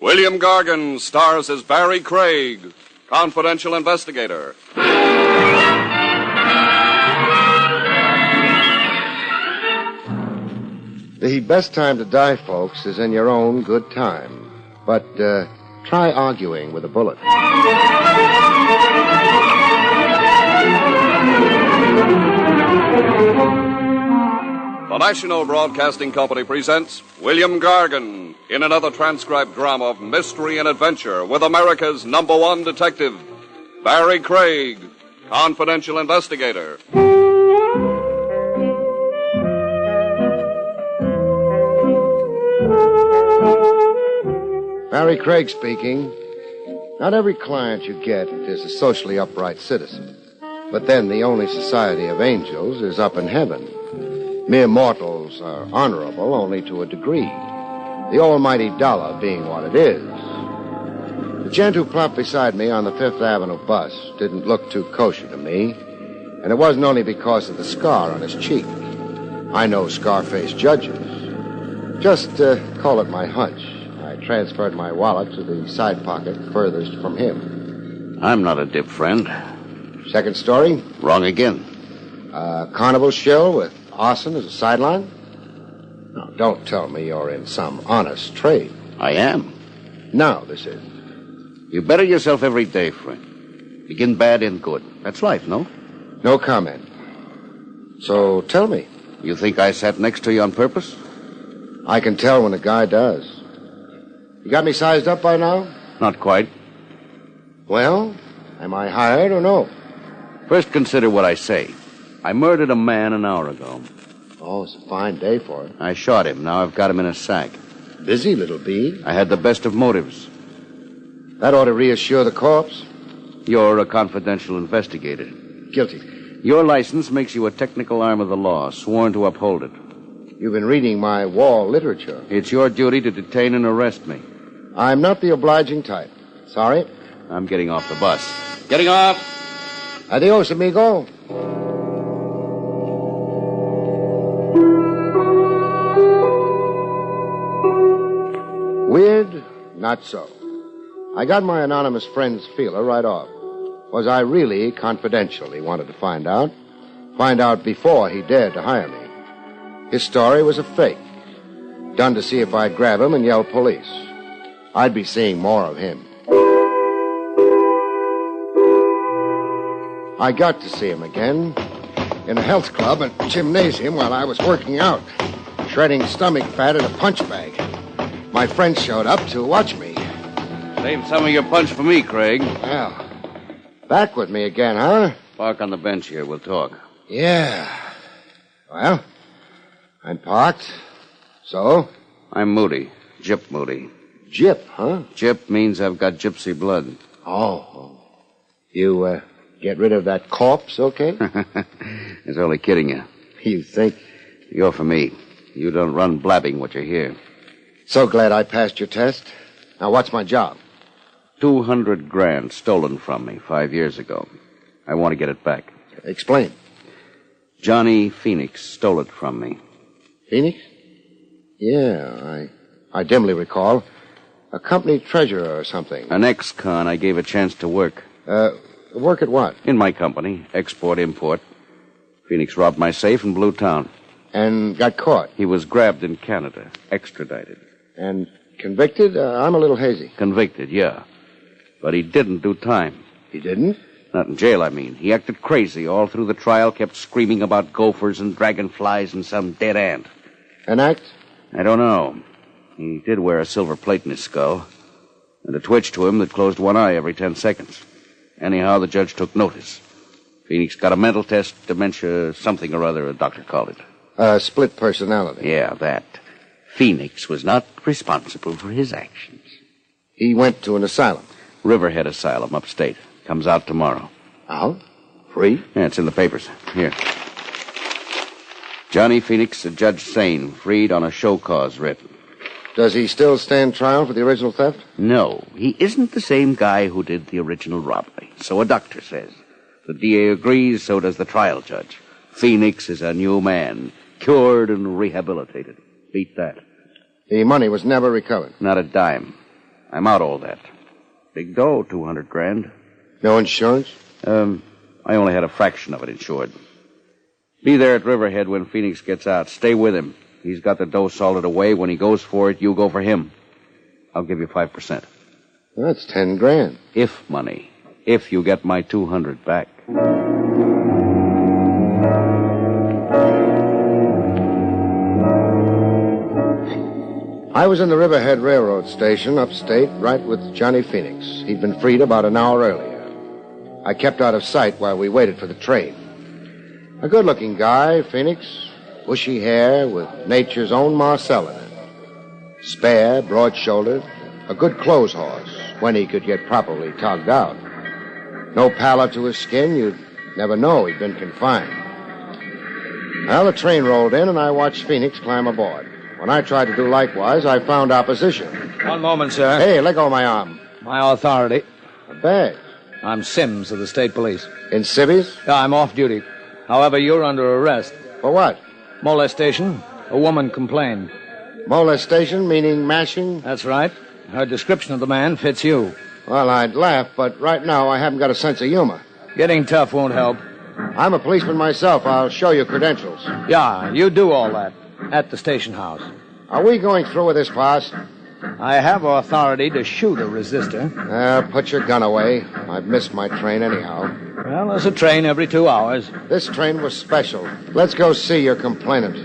William Gargan stars as Barrie Craig, confidential investigator. The best time to die, folks, is in your own good time. But try arguing with a bullet. The National Broadcasting Company presents William Gargan in another transcribed drama of mystery and adventure with America's #1 detective, Barrie Craig, confidential investigator. Barrie Craig speaking. Not every client you get is a socially upright citizen. But then the only society of angels is up in heaven. Mere mortals are honorable only to a degree. The almighty dollar being what it is. The gent who plopped beside me on the Fifth Avenue bus didn't look too kosher to me. And it wasn't only because of the scar on his cheek. I know scar-faced judges. Just call it my hunch. I transferred my wallet to the side pocket furthest from him. I'm not a dip, friend. Second story? Wrong again. Carnival show with arson as a sideline? No, don't tell me you're in some honest trade. I am. Now this is. You better yourself every day, friend. Begin bad, end good. That's life, no? No comment. So tell me. You think I sat next to you on purpose? I can tell when a guy does. You got me sized up by now? Not quite. Well, am I hired or no? First, consider what I say. I murdered a man an hour ago. Oh, it's a fine day for it. I shot him. Now I've got him in a sack. Busy, little bee. I had the best of motives. That ought to reassure the corpse. You're a confidential investigator. Guilty. Your license makes you a technical arm of the law, sworn to uphold it. You've been reading my wall literature. It's your duty to detain and arrest me. I'm not the obliging type. Sorry. I'm getting off the bus. Getting off! Adios, amigo. Weird? Not so. I got my anonymous friend's feeler right off. Was I really confidential, he wanted to find out. Find out before he dared to hire me. His story was a fake. Done to see if I'd grab him and yell police. I'd be seeing more of him. I got to see him again in a health club and gymnasium while I was working out, shredding stomach fat in a punch bag. My friends showed up to watch me. Save some of your punch for me, Craig. Well, back with me again, huh? Park on the bench here. We'll talk. Yeah. Well, I'm parked. So? I'm Moody. Gyp Moody. Gyp, huh? Gyp means I've got gypsy blood. Oh. You, get rid of that corpse, okay? It's only kidding you. You think? You're for me. You don't run blabbing what you hear. So glad I passed your test. Now, what's my job? 200 grand stolen from me 5 years ago. I want to get it back. Explain. Johnny Phoenix stole it from me. Phoenix? Yeah, I dimly recall. A company treasurer or something. An ex-con I gave a chance to work. Work at what? In my company, export-import. Phoenix robbed my safe and blew town. And got caught? He was grabbed in Canada, extradited. And convicted? I'm a little hazy. Convicted, yeah. But he didn't do time. He didn't? Not in jail, I mean. He acted crazy all through the trial, kept screaming about gophers and dragonflies and some dead ant. An act? I don't know. He did wear a silver plate in his skull, and a twitch to him that closed one eye every 10 seconds. Anyhow, the judge took notice. Phoenix got a mental test, dementia, something or other, a doctor called it. Split personality. Yeah, that. Phoenix was not responsible for his actions. He went to an asylum. Riverhead Asylum, upstate. Comes out tomorrow. Out? Free? Yeah, it's in the papers. Here. Johnny Phoenix, Judge Sane, freed on a show cause writ. Does he still stand trial for the original theft? No, he isn't the same guy who did the original robbery. So a doctor says. The DA agrees, so does the trial judge. Phoenix is a new man, cured and rehabilitated. Beat that. The money was never recovered. Not a dime. I'm out all that. Big dough, 200 grand. No insurance? I only had a fraction of it insured. Be there at Riverhead when Phoenix gets out. Stay with him. He's got the dough salted away. When he goes for it, you go for him. I'll give you 5%. That's 10 grand. If money. If you get my 200 back. I was in the Riverhead Railroad Station, upstate, right with Johnny Phoenix. He'd been freed about an hour earlier. I kept out of sight while we waited for the train. A good-looking guy, Phoenix. Bushy hair with nature's own Marcel in it. Spare, broad-shouldered. A good clothes horse, when he could get properly togged out. No pallor to his skin, you'd never know he'd been confined. Well, the train rolled in, and I watched Phoenix climb aboard. When I tried to do likewise, I found opposition. One moment, sir. Hey, let go of my arm. My authority. A bag. I'm Sims of the State Police. In civvies? I'm off duty. However, you're under arrest. For what? Molestation. A woman complained. Molestation, meaning mashing? That's right. Her description of the man fits you. Well, I'd laugh, but right now I haven't got a sense of humor. Getting tough won't help. I'm a policeman myself. I'll show you credentials. Yeah, you do all that. At the station house. Are we going through with this, boss? I have authority to shoot a resistor. Put your gun away. I've missed my train anyhow. Well, there's a train every 2 hours. This train was special. Let's go see your complainant.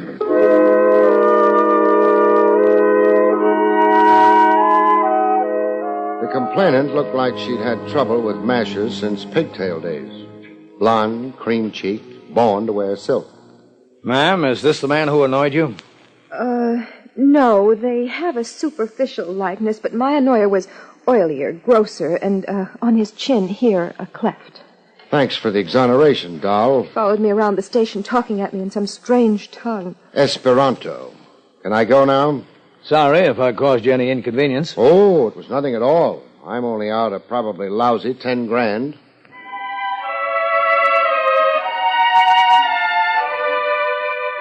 The complainant looked like she'd had trouble with mashers since pigtail days. Blonde, cream-cheeked, born to wear silk. Ma'am, is this the man who annoyed you? No, they have a superficial likeness, but my annoyer was oilier, grosser, and on his chin here, a cleft. Thanks for the exoneration, doll. Followed me around the station, talking at me in some strange tongue. Esperanto. Can I go now? Sorry if I caused you any inconvenience. Oh, it was nothing at all. I'm only out a probably lousy 10 grand.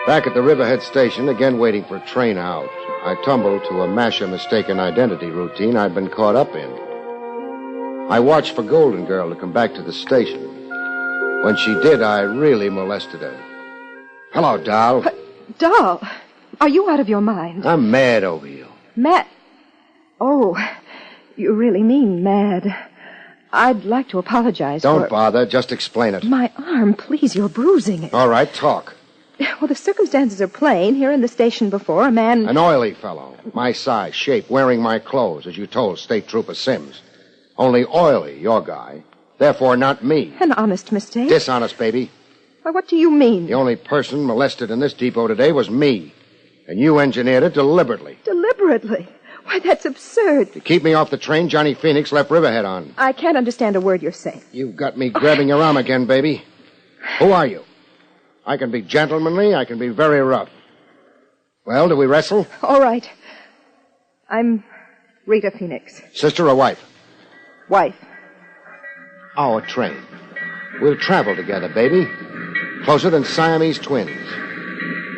Back at the Riverhead station, again waiting for a train out, I tumbled to a masher mistaken identity routine I'd been caught up in. I watched for Golden Girl to come back to the station. When she did, I really molested her. Hello, doll. Doll, are you out of your mind? I'm mad over you. Mad? Oh, you really mean mad. I'd like to apologize Don't bother, just explain it. My arm, please, you're bruising it. All right, talk. Well, the circumstances are plain. Here in the station before, a man... An oily fellow. My size, shape, wearing my clothes, as you told State Trooper Sims. Only oily, your guy. Therefore, not me. An honest mistake? Dishonest, baby. Why, what do you mean? The only person molested in this depot today was me. And you engineered it deliberately. Deliberately? Why, that's absurd. To keep me off the train, Johnny Phoenix left Riverhead on. I can't understand a word you're saying. You've got me grabbing your arm again, baby. Who are you? I can be gentlemanly, I can be very rough. Well, do we wrestle? All right. I'm Rita Phoenix. Sister or wife? Wife. Our train. We'll travel together, baby. Closer than Siamese twins.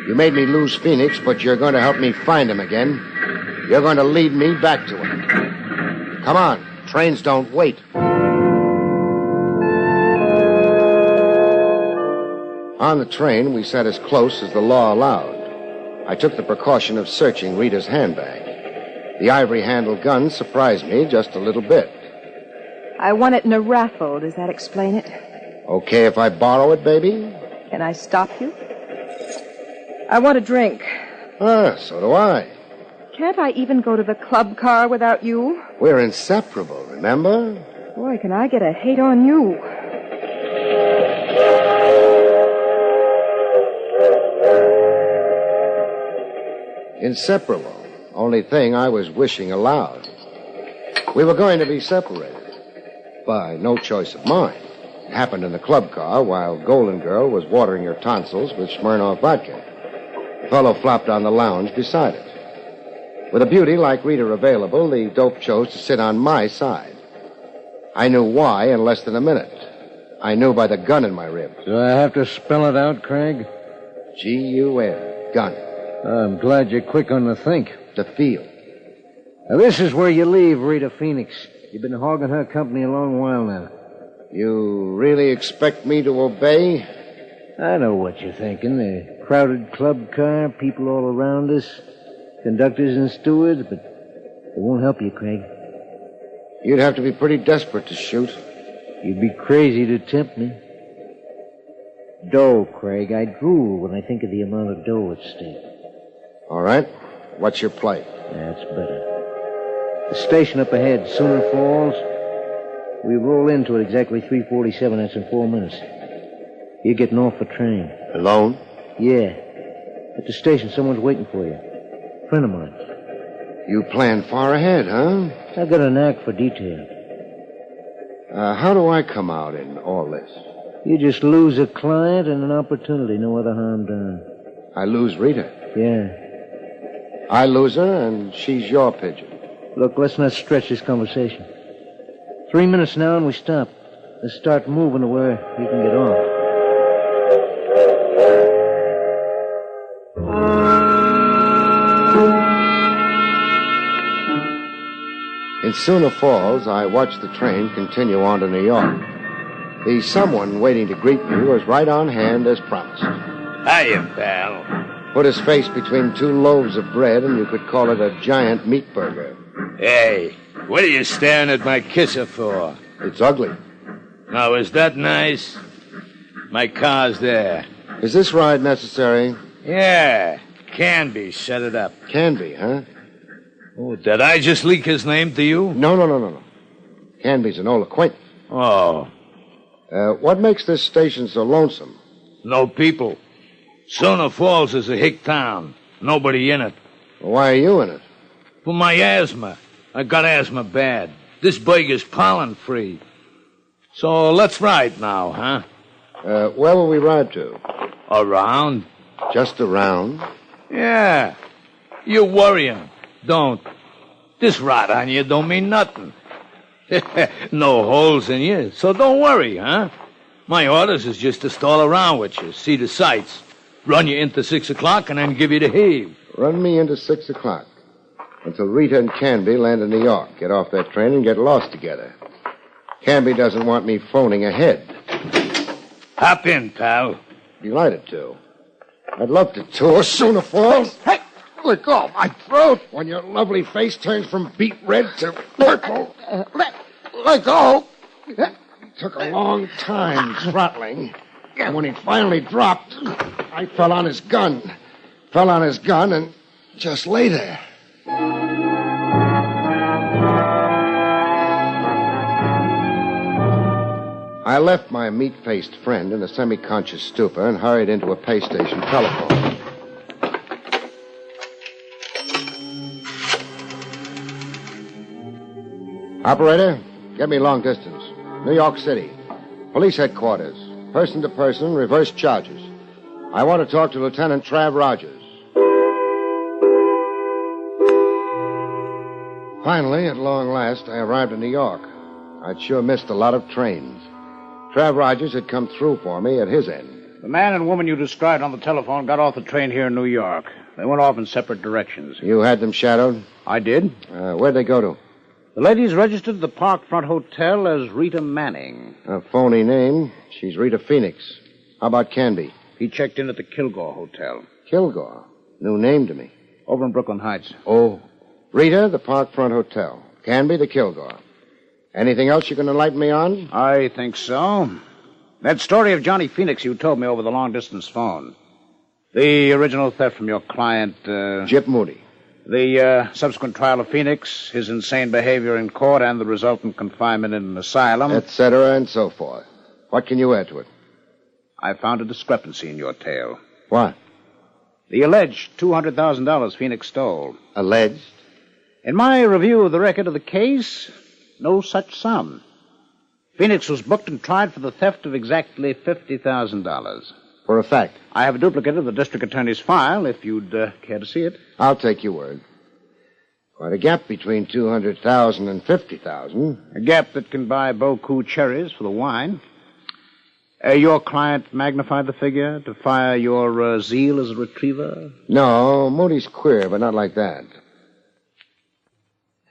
You made me lose Phoenix, but you're going to help me find him again. You're going to lead me back to him. Come on. Trains don't wait. On the train, we sat as close as the law allowed. I took the precaution of searching Rita's handbag. The ivory-handled gun surprised me just a little bit. I won it in a raffle. Does that explain it? Okay if I borrow it, baby? Can I stop you? I want a drink. So do I. Can't I even go to the club car without you? We're inseparable, remember? Boy, can I get a hate on you. Inseparable. Only thing I was wishing aloud. We were going to be separated. By no choice of mine. It happened in the club car while Golden Girl was watering her tonsils with Smirnoff vodka. The fellow flopped on the lounge beside it. With a beauty like Rita available, the dope chose to sit on my side. I knew why in less than a minute. I knew by the gun in my rib. Do I have to spell it out, Craig? G-U-N. Gun. I'm glad you're quick on the think. The feel. Now, this is where you leave Rita Phoenix. You've been hogging her company a long while now. You really expect me to obey? I know what you're thinking. The crowded club car, people all around us, conductors and stewards, but it won't help you, Craig. You'd have to be pretty desperate to shoot. You'd be crazy to tempt me. Dough, Craig. I drool when I think of the amount of dough at stake. All right. What's your play? That's better. The station up ahead, Sooner Falls. We roll into it exactly 3:47. That's in 4 minutes. You're getting off the train. Alone? Yeah. At the station, someone's waiting for you. Friend of mine. You plan far ahead, huh? I've got a knack for detail. How do I come out in all this? You just lose a client and an opportunity. No other harm done. I lose Rita. Yeah. I lose her, and she's your pigeon. Look, let's not stretch this conversation. 3 minutes now, and we stop. Let's start moving to where you can get off. In Sooner Falls, I watched the train continue on to New York. The someone waiting to greet me was right on hand as promised. Hiya, pal. Put his face between 2 loaves of bread, and you could call it a giant meat burger. Hey, what are you staring at my kisser for? It's ugly. Now, is that nice? My car's there. Is this ride necessary? Yeah, can be. Set it up. Can be, huh? Oh, did I just leak his name to you? No. Canby's an old acquaintance. Oh. What makes this station so lonesome? No people. Sooner Falls is a hick town. Nobody in it. Why are you in it? For my asthma. I got asthma bad. This burger's pollen-free. So let's ride now, huh? Where will we ride to? Around? Just around? Yeah. You're worrying. Don't. This rot on you don't mean nothing. No holes in you, so don't worry, huh? My orders is just to stall around with you, see the sights, run you into 6 o'clock, and then give you the heave. Run me into 6 o'clock. Until Rita and Canby land in New York, get off that train, and get lost together. Canby doesn't want me phoning ahead. Hop in, pal. Delighted to. I'd love to tour Sooner Falls. Hey! Let go of my throat when your lovely face turns from beet red to purple. Let go. It took a long time throttling. And when he finally dropped, I fell on his gun. And just lay there. I left my meat-faced friend in a semi-conscious stupor and hurried into a pay station telephone. Operator, get me long distance. New York City. Police headquarters. Person to person, reverse charges. I want to talk to Lieutenant Trav Rogers. Finally, at long last, I arrived in New York. I'd sure missed a lot of trains. Trav Rogers had come through for me at his end. The man and woman you described on the telephone got off the train here in New York. They went off in separate directions. You had them shadowed? I did. Where'd they go to? The lady's registered at the Parkfront Hotel as Rita Manning. A phony name. She's Rita Phoenix. How about Canby? He checked in at the Kilgore Hotel. Kilgore? New name to me. Over in Brooklyn Heights. Oh. Rita, the Parkfront Hotel. Canby, the Kilgore. Anything else you can enlighten me on? I think so. That story of Johnny Phoenix you told me over the long-distance phone. The original theft from your client, Jip Moody. The subsequent trial of Phoenix, his insane behavior in court, and the resultant confinement in an asylum. Etc. and so forth. What can you add to it? I found a discrepancy in your tale. What? The alleged $200,000 Phoenix stole. Alleged? In my review of the record of the case, no such sum. Phoenix was booked and tried for the theft of exactly $50,000. For a fact. I have a duplicate of the district attorney's file, if you'd care to see it. I'll take your word. Quite a gap between $200,000 and $50,000. A gap that can buy Boku cherries for the wine. Your client magnified the figure to fire your zeal as a retriever? No, Moody's queer, but not like that.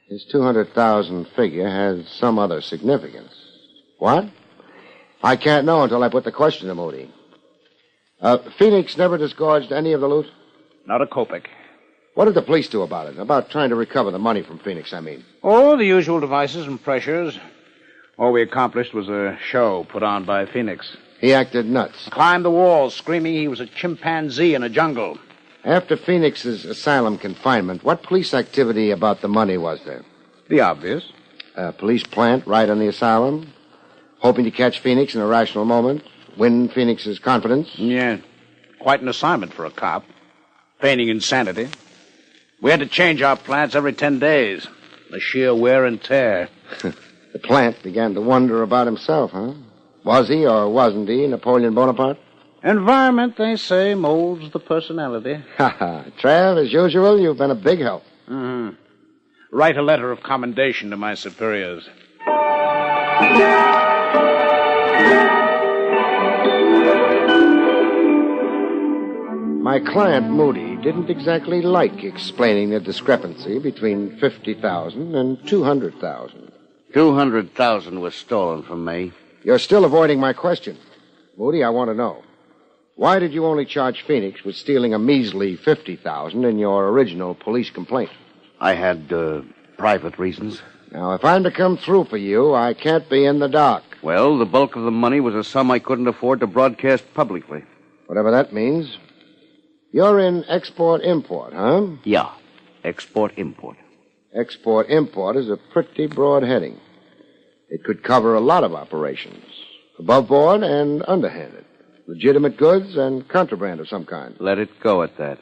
His 200,000 figure has some other significance. What? I can't know until I put the question to Moody. Phoenix never disgorged any of the loot? Not a kopeck. What did the police do about it? About trying to recover the money from Phoenix, I mean. Oh, the usual devices and pressures. All we accomplished was a show put on by Phoenix. He acted nuts. Climbed the walls, screaming he was a chimpanzee in a jungle. After Phoenix's asylum confinement, what police activity about the money was there? The obvious. A police plant right on the asylum? Hoping to catch Phoenix in a rational moment? Win Phoenix's confidence? Yeah. Quite an assignment for a cop. Feigning insanity. We had to change our plants every 10 days. The sheer wear and tear. The plant began to wonder about himself, huh? Was he or wasn't he Napoleon Bonaparte? Environment, they say, molds the personality. Ha ha. Trav, as usual, you've been a big help. Mm-hmm. Write a letter of commendation to my superiors. My client, Moody, didn't exactly like explaining the discrepancy between 50,000 and 200,000. 200,000 was stolen from me. You're still avoiding my question. Moody, I want to know. Why did you only charge Phoenix with stealing a measly 50,000 in your original police complaint? I had, private reasons. Now, if I'm to come through for you, I can't be in the dark. Well, the bulk of the money was a sum I couldn't afford to broadcast publicly. Whatever that means. You're in export-import, huh? Yeah, export-import. Export-import is a pretty broad heading. It could cover a lot of operations, above board and underhanded, legitimate goods and contraband of some kind. Let it go at that.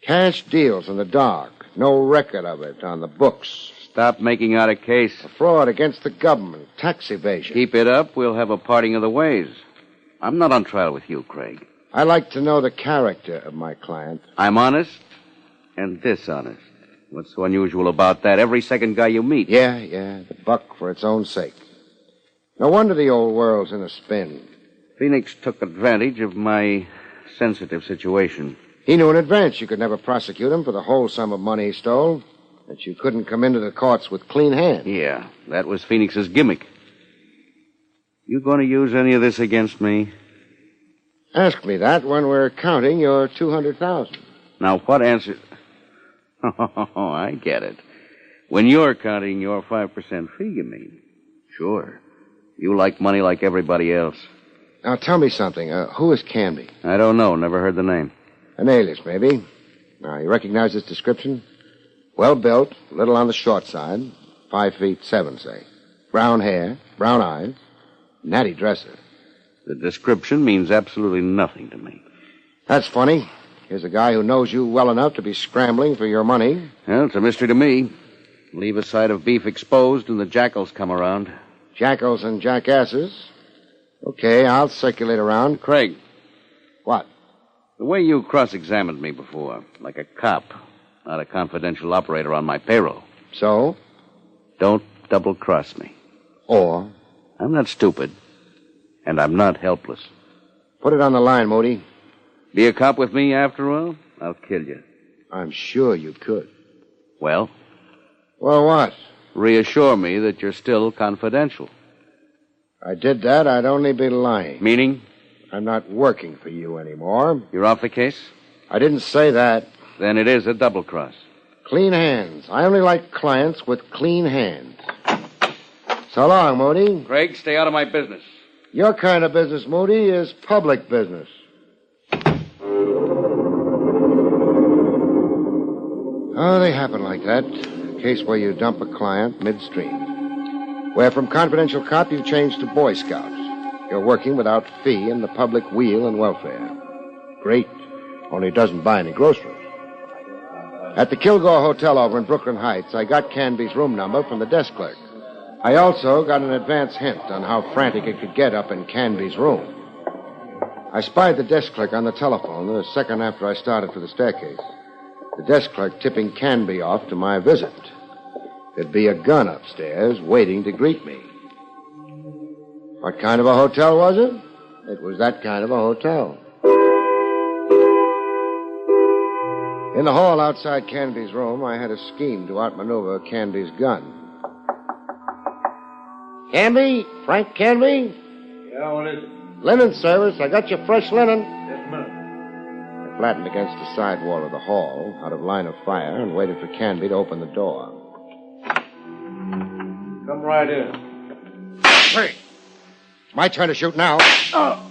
Cash deals in the dark, no record of it on the books. Stop making out a case. Fraud against the government, tax evasion. Keep it up, we'll have a parting of the ways. I'm not on trial with you, Craig. I like to know the character of my client. I'm honest and dishonest. What's so unusual about that? Every second guy you meet. Yeah, the buck for its own sake. No wonder the old world's in a spin. Phoenix took advantage of my sensitive situation. He knew in advance you could never prosecute him for the whole sum of money he stole, that you couldn't come into the courts with clean hands. Yeah, that was Phoenix's gimmick. You going to use any of this against me? Ask me that when we're counting your 200,000. Now, what answer... Oh, I get it. When you're counting your 5% fee, you mean? Sure. You like money like everybody else. Now, tell me something. Who is Canby? I don't know. Never heard the name. An alias, maybe. Now, you recognize his description? Well-built, a little on the short side. 5'7", say. Brown hair, brown eyes, natty dresser. The description means absolutely nothing to me. That's funny. Here's a guy who knows you well enough to be scrambling for your money. Well, it's a mystery to me. Leave a side of beef exposed and the jackals come around. Jackals and jackasses. Okay, I'll circulate around. Craig. What? The way you cross-examined me before, like a cop, not a confidential operator on my payroll. So? Don't double-cross me. Or? I'm not stupid. And I'm not helpless. Put it on the line, Moody. Be a cop with me after all? I'll kill you. I'm sure you could. Well? Well, what? Reassure me that you're still confidential. If I did that, I'd only be lying. Meaning? I'm not working for you anymore. You're off the case? I didn't say that. Then it is a double-cross. Clean hands. I only like clients with clean hands. So long, Moody. Craig, stay out of my business. Your kind of business, Moody, is public business. Oh, they happen like that. A case where you dump a client midstream. Where from confidential cop you change to Boy Scout. You're working without fee in the public weal and welfare. Great. Only it doesn't buy any groceries. At the Kilgore Hotel over in Brooklyn Heights, I got Canby's room number from the desk clerk. I also got an advance hint on how frantic it could get up in Canby's room. I spied the desk clerk on the telephone the second after I started for the staircase. The desk clerk tipping Canby off to my visit. There'd be a gun upstairs waiting to greet me. What kind of a hotel was it? It was that kind of a hotel. In the hall outside Canby's room, I had a scheme to outmaneuver Canby's gun. Canby? Frank Canby? Yeah, what is it? Linen service. I got your fresh linen. Just a minute. I flattened against the side wall of the hall, out of line of fire, and waited for Canby to open the door. Come right in. Hey! It's my turn to shoot now. Oh!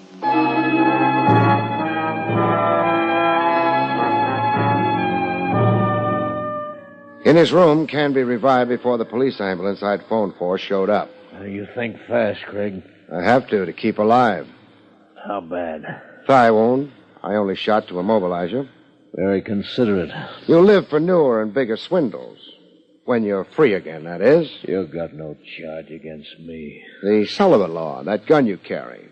In his room, Canby revived before the police ambulance I'd phoned for showed up. You think fast, Craig. I have to keep alive. How bad? Thigh wound. I only shot to immobilize you. Very considerate. You'll live for newer and bigger swindles. When you're free again, that is. You've got no charge against me. The Sullivan Law, that gun you carry.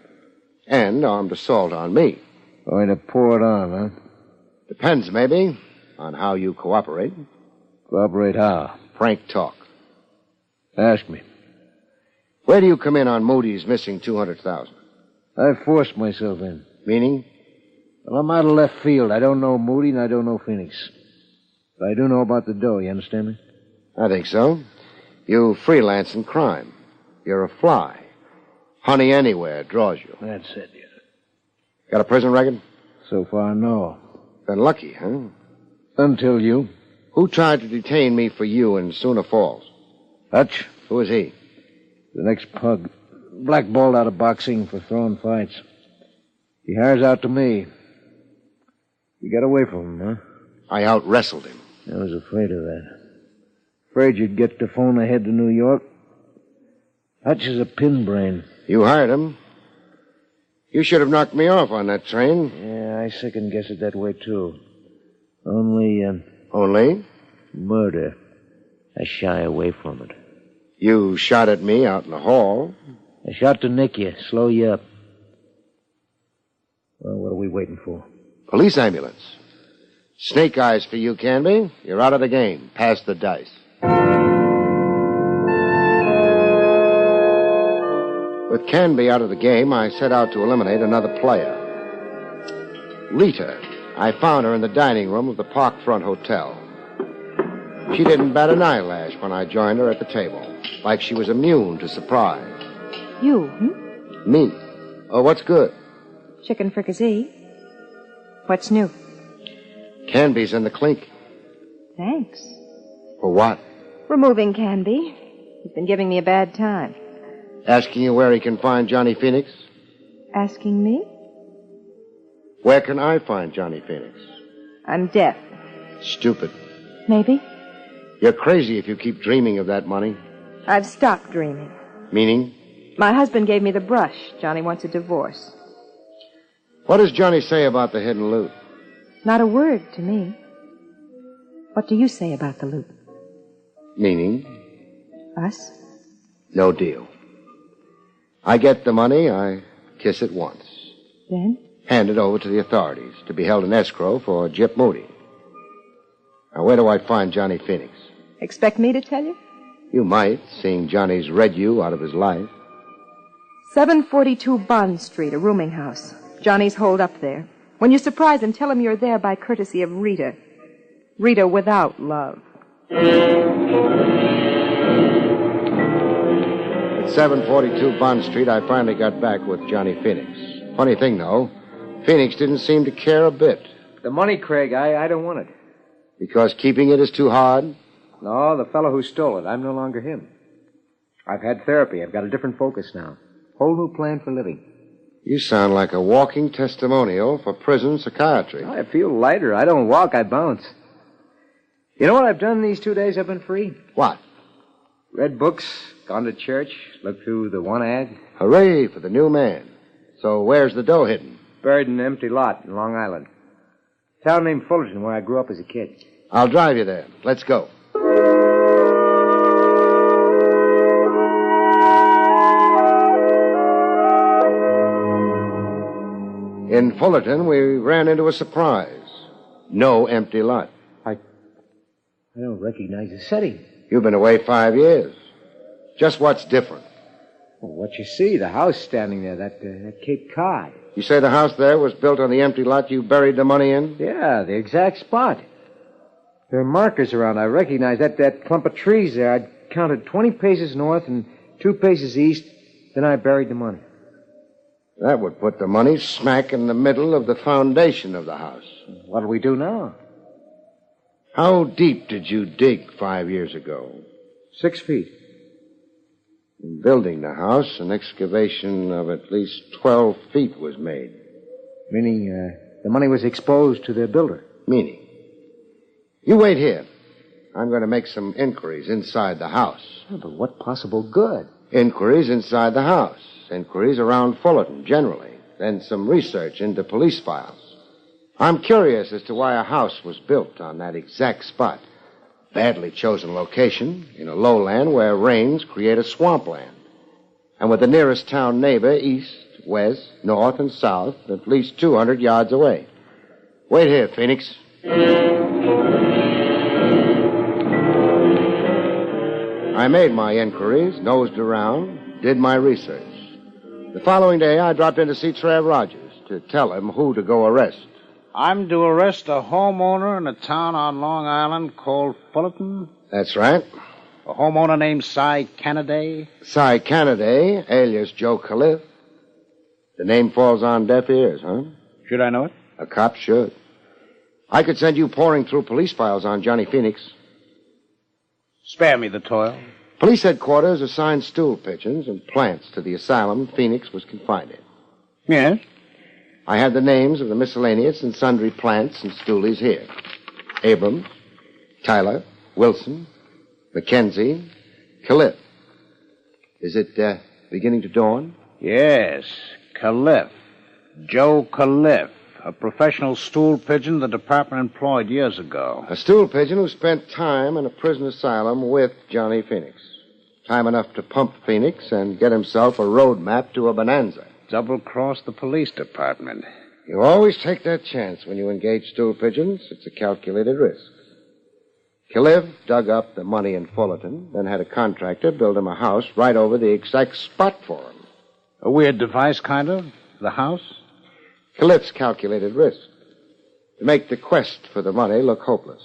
And armed assault on me. Going to pour it on, huh? Depends, maybe, on how you cooperate. Cooperate how? Frank talk. Ask me. Where do you come in on Moody's missing $200,000? I forced myself in. Meaning? Well, I'm out of left field. I don't know Moody and I don't know Phoenix. But I do know about the dough, you understand me? I think so. You freelance in crime. You're a fly. Honey anywhere draws you. That's it, yeah. Got a prison record? So far, no. Been lucky, huh? Until you. Who tried to detain me for you in Sooner Falls? Hutch. Who is he? The next pug. Blackballed out of boxing for throwing fights. He hires out to me. You got away from him, huh? I out-wrestled him. I was afraid of that. Afraid you'd get the phone ahead to New York. Hutch is a pin brain. You hired him. You should have knocked me off on that train. Yeah, I second guess it that way, too. Only, Only? murder. I shy away from it. You shot at me out in the hall. I shot to nick you, slow you up. Well, what are we waiting for? Police ambulance. Snake eyes for you, Canby. You're out of the game. Pass the dice. With Canby out of the game, I set out to eliminate another player. Rita. I found her in the dining room of the Parkfront Hotel. She didn't bat an eyelash when I joined her at the table, like she was immune to surprise. You, Me. Oh, what's good? Chicken fricassee. What's new? Canby's in the clink. Thanks. For what? Removing Canby. He's been giving me a bad time. Asking you where he can find Johnny Phoenix? Asking me? Where can I find Johnny Phoenix? I'm deaf. Stupid. Maybe. You're crazy if you keep dreaming of that money. I've stopped dreaming. Meaning? My husband gave me the brush. Johnny wants a divorce. What does Johnny say about the hidden loot? Not a word to me. What do you say about the loot? Meaning? Us? No deal. I get the money, I kiss it once. Then? Hand it over to the authorities to be held in escrow for Gyp Moody. Now, where do I find Johnny Phoenix? Expect me to tell you? You might, seeing Johnny's read you out of his life. 742 Bond Street, a rooming house. Johnny's holed up there. When you surprise him, tell him you're there by courtesy of Rita. Rita without love. At 742 Bond Street, I finally got back with Johnny Phoenix. Funny thing, though, Phoenix didn't seem to care a bit. The money, Craig, I don't want it. Because keeping it is too hard? No, the fellow who stole it. I'm no longer him. I've had therapy. I've got a different focus now. Whole new plan for living. You sound like a walking testimonial for prison psychiatry. I feel lighter. I don't walk, I bounce. You know what I've done these 2 days I've been free? What? Read books, gone to church, looked through the one ad. Hooray for the new man. So where's the dough hidden? Buried in an empty lot in Long Island. Town named Fullerton, where I grew up as a kid. I'll drive you there. Let's go. In Fullerton, we ran into a surprise. No empty lot. I don't recognize the setting. You've been away 5 years. Just what's different? Well, what you see, the house standing there, that Cape Cod. You say the house there was built on the empty lot you buried the money in? Yeah, the exact spot. There are markers around. I recognize that clump of trees there. I counted 20 paces north and 2 paces east. Then I buried the money. That would put the money smack in the middle of the foundation of the house. What'll we do now? How deep did you dig 5 years ago? 6 feet. In building the house, an excavation of at least 12 feet was made. Meaning, the money was exposed to the builder. Meaning? You wait here. I'm going to make some inquiries inside the house. Yeah, but what possible good? Inquiries inside the house. Inquiries around Fullerton, generally. Then some research into police files. I'm curious as to why a house was built on that exact spot. Badly chosen location, in a lowland where rains create a swampland. And with the nearest town neighbor east, west, north, and south, at least 200 yards away. Wait here, Phoenix. I made my inquiries, nosed around, did my research. The following day, I dropped in to see Trav Rogers to tell him who to go arrest. I'm to arrest a homeowner in a town on Long Island called Fullerton? That's right. A homeowner named Cy Canaday? Cy Canaday, alias Joe Califf. The name falls on deaf ears, huh? Should I know it? A cop should. I could send you pouring through police files on Johnny Phoenix. Spare me the toil. Police headquarters assigned stool pigeons and plants to the asylum Phoenix was confined in. Yes? I have the names of the miscellaneous and sundry plants and stoolies here. Abrams, Tyler, Wilson, Mackenzie, Califf. Is it beginning to dawn? Yes, Califf. Joe Califf. A professional stool pigeon the department employed years ago. A stool pigeon who spent time in a prison asylum with Johnny Phoenix. Time enough to pump Phoenix and get himself a road map to a bonanza. Double-crossed the police department. You always take that chance when you engage stool pigeons. It's a calculated risk. Califf dug up the money in Fullerton, then had a contractor build him a house right over the exact spot for him. A weird device, kind of? The house? Califf's calculated risk. To make the quest for the money look hopeless.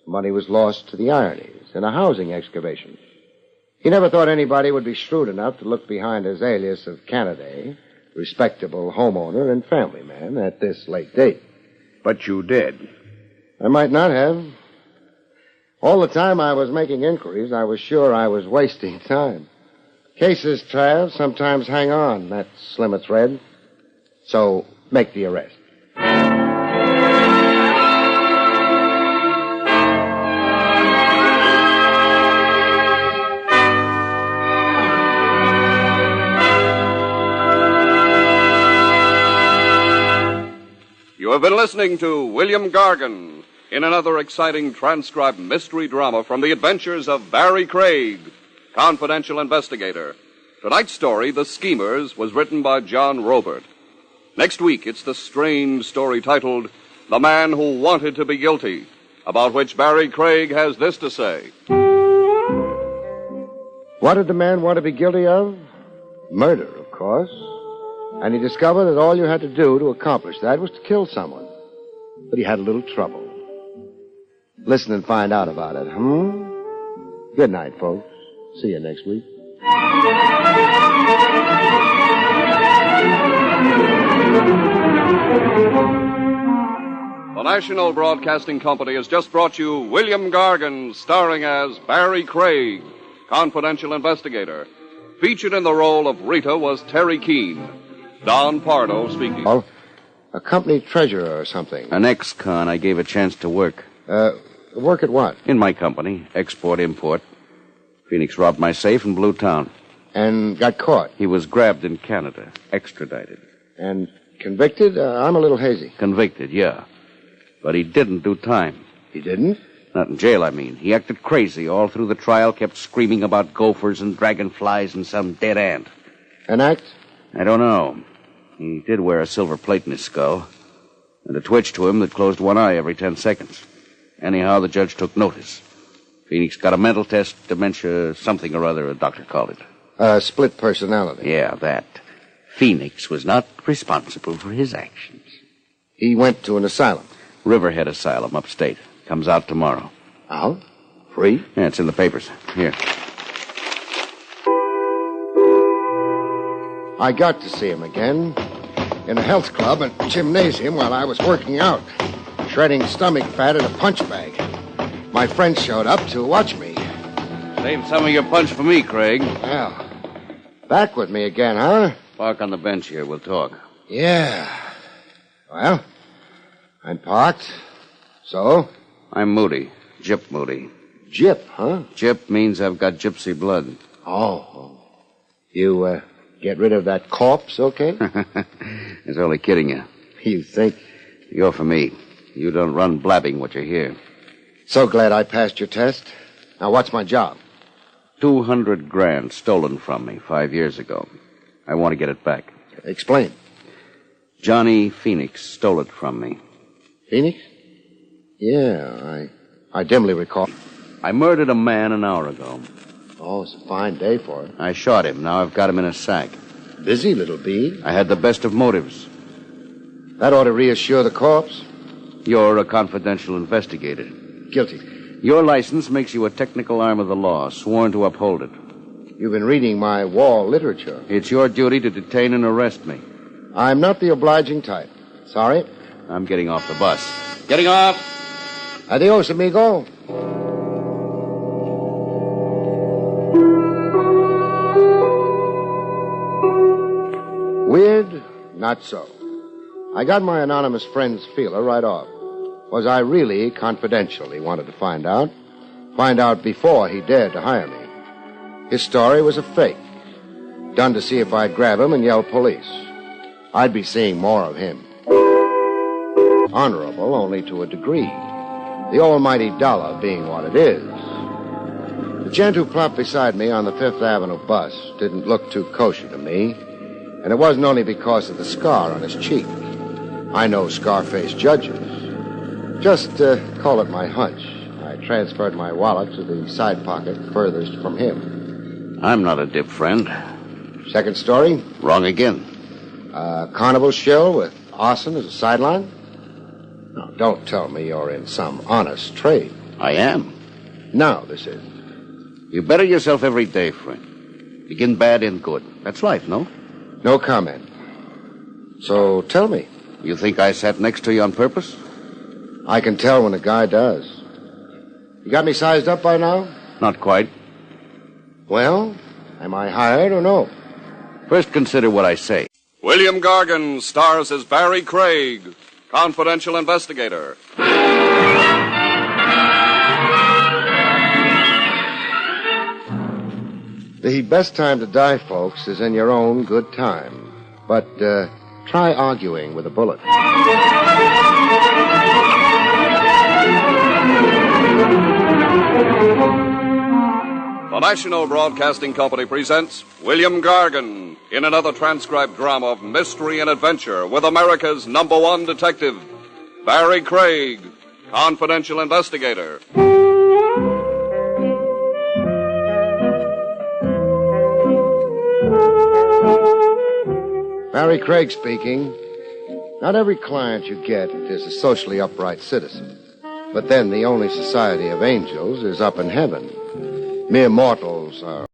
The money was lost to the ironies in a housing excavation. He never thought anybody would be shrewd enough to look behind his alias of Canaday, respectable homeowner and family man, at this late date. But you did. I might not have. All the time I was making inquiries, I was sure I was wasting time. Cases, Trav, sometimes hang on that slim a thread. So, make the arrest. You have been listening to William Gargan in another exciting transcribed mystery drama from the Adventures of Barrie Craig, confidential investigator. Tonight's story, The Schemers, was written by John Robert. Next week, it's the strange story titled The Man Who Wanted to Be Guilty, about which Barrie Craig has this to say. What did the man want to be guilty of? Murder, of course. And he discovered that all you had to do to accomplish that was to kill someone. But he had a little trouble. Listen and find out about it, Good night, folks. See you next week. The National Broadcasting Company has just brought you William Gargan, starring as Barrie Craig, confidential investigator. Featured in the role of Rita was Terry Keane. Don Pardo speaking. Oh, a company treasurer or something. An ex-con I gave a chance to work. Work at what? In my company, export-import. Phoenix robbed my safe and blew town. And got caught. He was grabbed in Canada, extradited. And convicted? I'm a little hazy. Convicted, yeah. But he didn't do time. He didn't? Not in jail, I mean. He acted crazy all through the trial, kept screaming about gophers and dragonflies and some dead ant. An act? I don't know. He did wear a silver plate in his skull, and a twitch to him that closed one eye every 10 seconds. Anyhow, the judge took notice. Phoenix got a mental test, dementia, something or other, a doctor called it. Split personality. Yeah, that. Phoenix was not responsible for his actions. He went to an asylum. Riverhead Asylum, upstate. Comes out tomorrow. Out? Free? Yeah, it's in the papers. Here. I got to see him again in a health club and gymnasium while I was working out, shredding stomach fat in a punch bag. My friends showed up to watch me. Save some of your punch for me, Craig. Well, back with me again, huh? Park on the bench here. We'll talk. Yeah. Well, I'm parked. So? I'm Moody. Gyp Moody. Gyp, huh? Gyp means I've got gypsy blood. Oh. You, get rid of that corpse, okay? It's only kidding you. You think? You're for me. You don't run blabbing what you hear. So glad I passed your test. Now, what's my job? 200 grand stolen from me 5 years ago. I want to get it back. Explain. Johnny Phoenix stole it from me. Phoenix? Yeah, I dimly recall. I murdered a man an hour ago. Oh, it's a fine day for it. I shot him. Now I've got him in a sack. Busy, little bee. I had the best of motives. That ought to reassure the corpse. You're a confidential investigator. Guilty. Your license makes you a technical arm of the law, sworn to uphold it. You've been reading my wall literature. It's your duty to detain and arrest me. I'm not the obliging type. Sorry. I'm getting off the bus. Getting off! Adios, amigo. Weird? Not so. I got my anonymous friend's feeler right off. Was I really confidential, he wanted to find out. Find out before he dared to hire me. His story was a fake. Done to see if I'd grab him and yell police. I'd be seeing more of him. Honorable only to a degree. The almighty dollar being what it is. The gent who plopped beside me on the Fifth Avenue bus didn't look too kosher to me. And it wasn't only because of the scar on his cheek. I know scar-faced judges. Just call it my hunch. I transferred my wallet to the side pocket furthest from him. I'm not a dip friend. Second story? Wrong again. Carnival show with arson as a sideline? Now, don't tell me you're in some honest trade. I am. Now, this is. You better yourself every day, friend. Begin bad, end good. That's life, no? No comment. So tell me. You think I sat next to you on purpose? I can tell when a guy does. You got me sized up by now? Not quite. Well, am I hired or no? First, consider what I say. William Gargan stars as Barrie Craig, confidential investigator. The best time to die, folks, is in your own good time. But try arguing with a bullet. The National Broadcasting Company presents William Gargan in another transcribed drama of mystery and adventure with America's #1 detective, Barrie Craig, confidential investigator. Barrie Craig speaking. Not every client you get is a socially upright citizen. But then the only society of angels is up in heaven. Mere mortals are